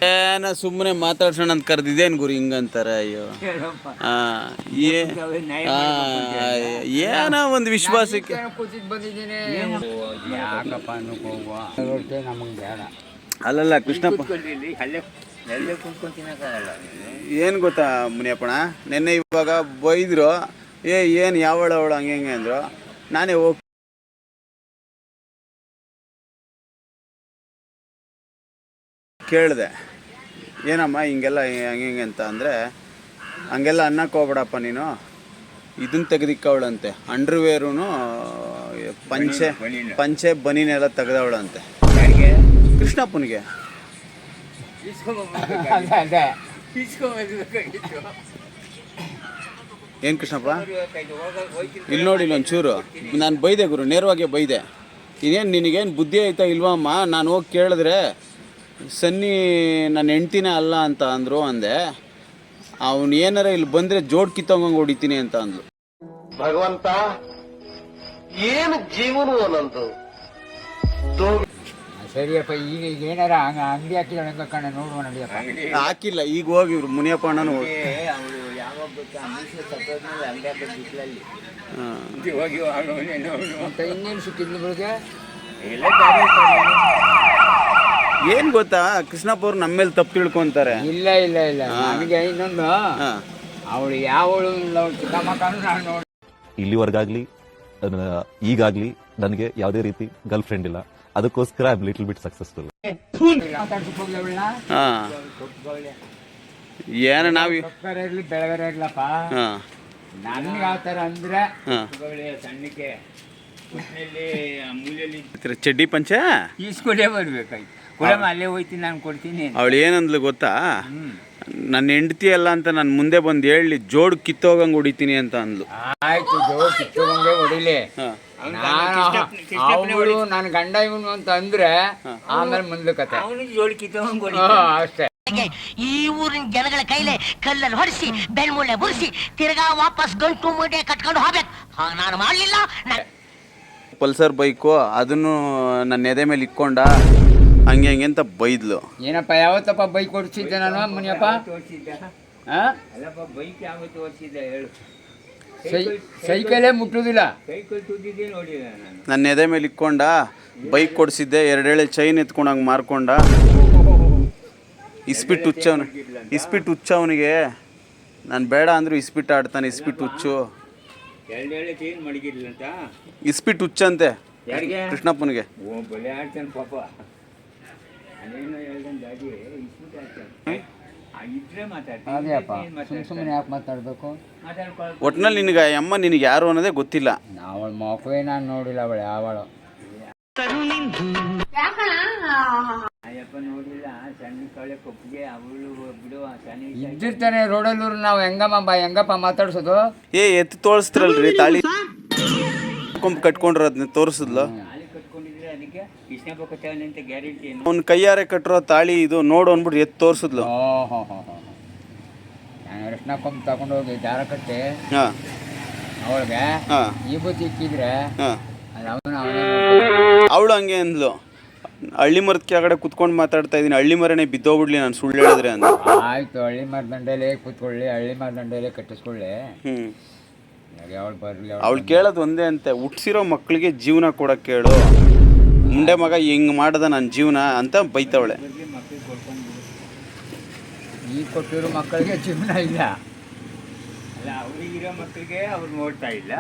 ಏನ ಸುಮ್ಮನೆ ಮಾತಾಡ್ಸೋಣ ಅಂತ ಕರೆದಿದ್ದೇನು ಗುರು ಹಿಂಗಂತಾರೆ. ಅಯ್ಯೋ ಏನೋ ಒಂದು ವಿಶ್ವಾಸಕ್ಕೆ ಅಲ್ಲಲ್ಲ ಕೃಷ್ಣಪ್ಪ ಏನು ಗೊತ್ತಾ ಮುನಿಯಪ್ಪಣ, ನೆನ್ನೆ ಇವಾಗ ಬೈದ್ರು, ಏನು ಯಾವಳ ಅವಳು ಹಂಗೆ ಹಂಗೆ ಅಂದರು. ನಾನೇ ಹೋಗಿ ಕೇಳಿದೆ, ಏನಮ್ಮ ಹಿಂಗೆಲ್ಲ ಹಂಗೆ ಹಿಂಗೆ ಅಂತ ಅಂದರೆ, ಹಂಗೆಲ್ಲ ಅನ್ನಕ್ಕೆ ಹೋಗ್ಬೇಡಪ್ಪ ನೀನು, ಇದನ್ನು ತೆಗೆದಿಕ್ಕವಳಂತೆ, ಅಂಡರ್ವೇರೂ ಪಂಚೆ ಬನೀನೆಲ್ಲ ತೆಗೆದವಳಂತೆ ಕೃಷ್ಣಪ್ಪನಿಗೆ. ಏನು ಕೃಷ್ಣಪ್ಪ ಇಲ್ಲಿ ನೋಡಿ ಒಂಚೂರು ನಾನು ಬೈದೆ ಗುರು, ನೇರವಾಗಿ ಬೈದೆ. ಇನ್ನೇನು ನಿನಗೇನು ಬುದ್ಧಿ ಆಯ್ತಾ ಇಲ್ವಮ್ಮ, ನಾನು ಹೋಗಿ ಕೇಳಿದ್ರೆ ಸನ್ನಿ ನನ್ನ ಹೆಂಡ್ತಿನೇ ಅಲ್ಲ ಅಂತ ಅಂದರು ಅಂದೆ. ಅವನು ಏನಾರ ಇಲ್ಲಿ ಬಂದರೆ ಜೋಡ್ ಕಿತ್ತಂಗಂಗೆ ಹೊಡಿತೀನಿ ಅಂತ ಅಂದ್ಲು. ಭಗವಂತ ಏನು ಜೀವನ ನಂದು. ಸರಿಯಪ್ಪ, ಈಗ ಏನಾರ ಅಂಗಡಿ ಹಾಕಿದ ಕಣ ನೋಡುವ ನಡಿಯಪ್ಪ. ಹಾಕಿಲ್ಲ, ಈಗ ಹೋಗಿ ಇವ್ರು ಮುನಿಯಪ್ಪ ಅಣ್ಣನು ಇನ್ನೇನು ಸಿಕ್ಕಿದ್ಲು ಬರುತ್ತೆ. ಏನ್ ಗೊತ್ತಾ, ಕೃಷ್ಣಪ್ಪ ಅವ್ರು ನಮ್ಮ ಮೇಲೆ ತಪ್ಪು ತಿಳ್ಕೊಂತಾರೆ. ಇಲ್ಲ ಇಲ್ಲ ಇಲ್ಲ, ನನಗೆ ಇನ್ನೊಂದು ಅವಳು ಯಾವಳು ಚಿಕ್ಕಮ್ಮಕ್ಕನು ನಾನು ನೋಡಿ ಇಲ್ಲಿವರೆಗಾಗ್ಲಿ ಈಗಾಗ್ಲಿ ನನಗೆ ಯಾವುದೇ ರೀತಿ ಗರ್ಲ್ ಫ್ರೆಂಡ್ ಇಲ್ಲ. ಅದಕ್ಕೋಸ್ಕರ I am little bit successful. ಏನ ನಾವು ಇರ್ಲಿ ಬೆಳಗಾರ ಇರ್ಲಪ್ಪ, ನನ್ಗೆ ಯಾವ ತರ ಅಂದ್ರೆ ಸಣ್ಣಕ್ಕೆ ಚಡ್ಡಿ ಪಂಚ ಈಸ್ಕೊಡೇ ಬರ್ಬೇಕಾಯ್ತು. ಕುಳಮ ಅಲ್ಲೇ ಹೋಯ್ತೀನಿ, ನಾನು ಕೊಡ್ತೀನಿ. ಅವಳು ಏನಂದ್ಲು ಗೊತ್ತಾ, ನನ್ನ ಹೆಂಡತಿ ಅಲ್ಲ ಅಂತ ನಾನು ಮುಂದೆ ಬಂದು ಹೇಳಿ ಜೋಡ್ ಕಿತ್ತೋಗಂಗೆ ಹೊಡಿತೀನಿ ಅಂತ ಅಂದ್ಲು. ಆಯ್ತು, ಜೋಡ್ ಕಿತ್ತೋಗಂಗೆ ಹೊಡಿಲಿ. ಅವಳು ನನ್ನ ಗಂಡ ಇವನು ಅಂತ ಅಂದ್ರೆ ಆಮೇಲೆ ಮುಂದೆ ಕತೆ ಅಷ್ಟೇ. ಈ ಊರಿನ ಜನಗಳ ಕೈಲೇ ಕಲ್ಲಲ್ಲಿ ಹೊಡಿಸಿ ಬೆಳ್ಮುಳ್ಳೆ ಬುರಿಸಿ ತಿರ್ಗಾ ವಾಪಸ್ ಗಂಟು ಮುಡ್ಡೆ ಕಟ್ಕೊಂಡು ಹೋಗ್ಬೇಕು. ನಾನು ಮಾಡ್ಲಿಲ್ಲ. ಪಲ್ಸರ್ ಬೈಕು ಅದನ್ನು ನನ್ನ ಎದೆ ಮೇಲೆ ಇಕ್ಕೊಂಡ ಹಂಗೆ ಹಂಗೆ ಅಂತ ಬೈದ್ಲು. ಏನಪ್ಪ, ಯಾವತ್ತಪ್ಪ ಬೈಕ್ ಓಡಿಸಿದ್ದೆ ನಾನು ಮುನಿಯಪ್ಪ? ಬೈಕ್ ಯಾವತ್ತು ಓಡಿಸಿದ್ದೆ ಹೇಳು? ಸೈಕಲೇ ಮುಟ್ಟುದಿಲ್ಲ. ನನ್ನ ಎದೆ ಮೇಲೆ ಇಕ್ಕೊಂಡ ಬೈಕ್ ಕೊಡಿಸಿದ್ದೆ, ಎರಡೇಳೆ ಚೈನ್ ಎತ್ಕೊಂಡಂಗೆ ಮಾರ್ಕೊಂಡ. ಇಸ್ಪಿಟ್ಟು ಹುಚ್ಚ ಅವನಿಗೆ. ನಾನು ಬೇಡ ಅಂದ್ರು ಇಸ್ಪಿಟ್ಟು ಆಡ್ತಾನೆ. ಇಸ್ಪಿಟ್ಟು ಹುಚ್ಚು, ಇಸ್ಪಿಟ್ಟು ಹುಚ್ಚಂತೆ ಕೃಷ್ಣಪ್ಪನಿಗೆ. ಸುಮ್ಮನೆ ಯಾಕೆ ಮಾತಾಡ್ಬೇಕು? ಒಟ್ನಲ್ಲಿ ನಿನಗೆ ಅಮ್ಮ ನಿನಗೆ ಯಾರು ಅನ್ನೋದೇ ಗೊತ್ತಿಲ್ಲ. ಅವಳ ಮಕ್ಕಳೇ ನಾನು ನೋಡಿಲ್ಲ. ಅವಳು ಯಾವಳು ಇದ್ದಿರ್ತಾನೆ ರೋಡಲ್ಲೂರು. ನಾವು ಹೆಂಗಪ್ಪ ಮಾತಾಡ್ಸೋದು? ಎತ್ತು ತೋರಿಸ್ತಾರಲ್ರಿ ತಾಳಿ ಕಟ್ಕೊಂಡ್ರ ಅದನ್ನ ತೋರಿಸಿದ್ಲು. ಅವ್ನ ಕೈಯಾರೆ ಕಟ್ಟಿರೋ ತಾಳಿ ಇದು ನೋಡು ಅಂದ್ಬಿಟ್ಟು ಎತ್ತು ತೋರಿಸಿದ್ಲು. ಅರ್ಶಿನ ಕೊಂಬ್ ತಗೊಂಡೋಗಿ ದಾರ ಕಟ್ಟಿ ಅವಳಿಗೆ ಈ ಬುದ್ಧಿ ಇಕ್ಕಿದ್ರೆ ಅವಳು ಹಂಗೆ ಅಂದ್ಲು. ಹಳ್ಳಿ ಮರದ ಕೆಳಗಡೆ ಕುತ್ಕೊಂಡು ಮಾತಾಡ್ತಾ ಇದ್ದೀನಿ, ಹಳ್ಳಿ ಮರನೇ ಬಿದ್ದೋಗ್ಬಿಡ್ಲಿ ನಾನು ಸುಳ್ಳು ಹೇಳಿದ್ರೆ ಅಂತ. ಆಯ್ತು, ಹಳ್ಳಿ ಮರ ದಂಡೆಲೆ ಕೂತ್ಕೊಳ್ಳಿ, ಹಳ್ಳಿ ಮರ ದಂಡೆಲೆ ಕಟ್ಟಿಸ್ಕೊಳ್ಳಿ. ಅವಳು ಕೇಳೋದು ಒಂದೇ ಅಂತೆ, ಹುಟ್ಸಿರೋ ಮಕ್ಕಳಿಗೆ ಜೀವನ ಕೊಡಕ್ಕೆ ಕೇಳು, ಮುಂಡೆ ಮಗ ಹಿಂಗೆ ಮಾಡ್ದ ನನ್ನ ಜೀವನ ಅಂತ ಬೈತವಳೆ. ಈಗ ಕೊಟ್ಟಿರೋ ಮಕ್ಕಳಿಗೆ ಜೀವನ ಇಲ್ಲ. ಅವರಿಗಿರೋ ಮಕ್ಕಳಿಗೆ ಅವ್ರು ನೋಡ್ತಾ ಇಲ್ಲ.